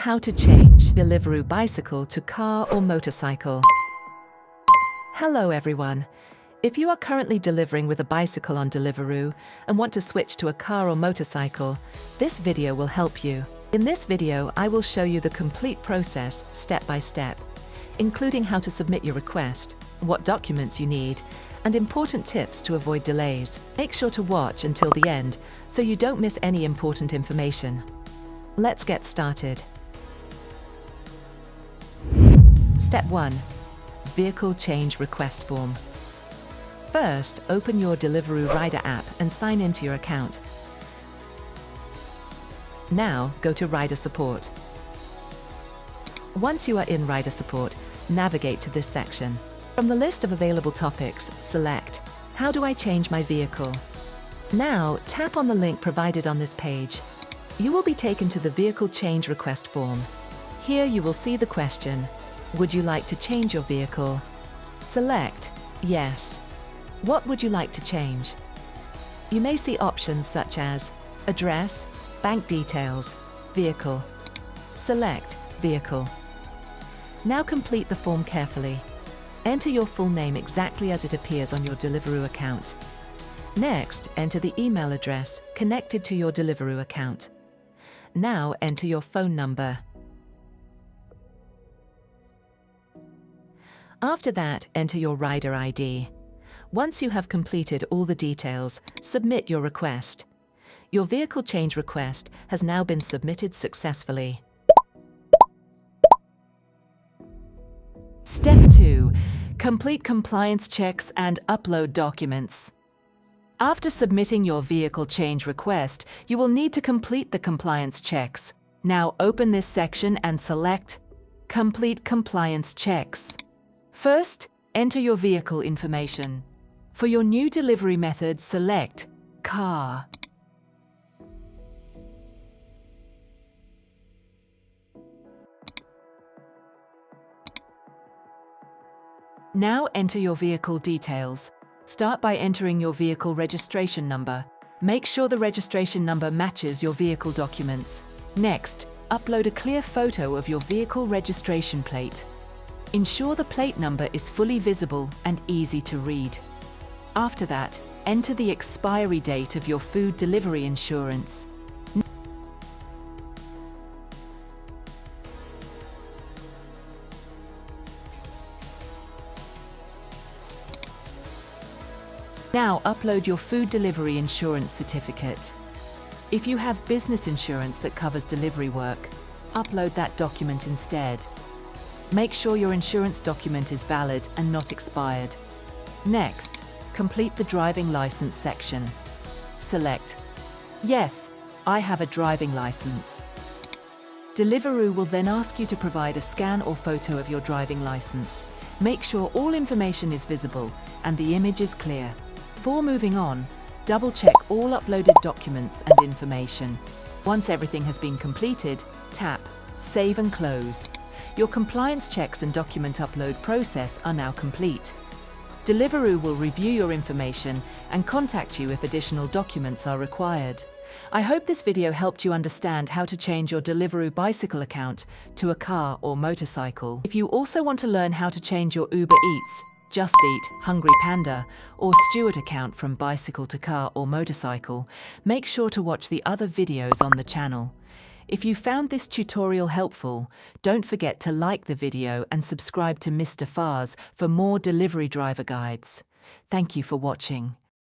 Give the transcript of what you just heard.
how to change Deliveroo bicycle to car or motorcycle. Hello everyone. If you are currently delivering with a bicycle on Deliveroo and want to switch to a car or motorcycle, this video will help you. In this video, I will show you the complete process step by step, including how to submit your request, what documents you need, and important tips to avoid delays. Make sure to watch until the end so you don't miss any important information. Let's get started. Step 1. Vehicle Change Request Form. First, open your Deliveroo Rider app and sign into your account. Now, go to Rider Support. Once you are in Rider Support, navigate to this section. From the list of available topics, select How do I change my vehicle? Now, tap on the link provided on this page. You will be taken to the Vehicle Change Request form. Here you will see the question, would you like to change your vehicle? Select Yes. What would you like to change? You may see options such as Address, Bank Details, Vehicle. Select Vehicle. Now complete the form carefully. Enter your full name exactly as it appears on your Deliveroo account. Next, enter the email address connected to your Deliveroo account. Now enter your phone number. After that, enter your rider ID. Once you have completed all the details, submit your request. Your vehicle change request has now been submitted successfully. Step 2. Complete compliance checks and upload documents. After submitting your vehicle change request, you will need to complete the compliance checks. Now open this section and select Complete Compliance Checks. First, enter your vehicle information. For your new delivery method, select Car. Now enter your vehicle details. Start by entering your vehicle registration number. Make sure the registration number matches your vehicle documents. Next, upload a clear photo of your vehicle registration plate. Ensure the plate number is fully visible and easy to read. After that, enter the expiry date of your food delivery insurance. Now upload your food delivery insurance certificate. If you have business insurance that covers delivery work, upload that document instead. Make sure your insurance document is valid and not expired. Next, complete the driving license section. Select Yes, I have a driving license. Deliveroo will then ask you to provide a scan or photo of your driving license. Make sure all information is visible and the image is clear. Before moving on, double-check all uploaded documents and information. Once everything has been completed, tap Save and Close. Your compliance checks and document upload process are now complete. Deliveroo will review your information and contact you if additional documents are required. I hope this video helped you understand how to change your Deliveroo bicycle account to a car or motorcycle. If you also want to learn how to change your Uber Eats, Just Eat, Hungry Panda, or Stewart account from bicycle to car or motorcycle, make sure to watch the other videos on the channel. If you found this tutorial helpful, don't forget to like the video and subscribe to Mr. Fars for more delivery driver guides. Thank you for watching.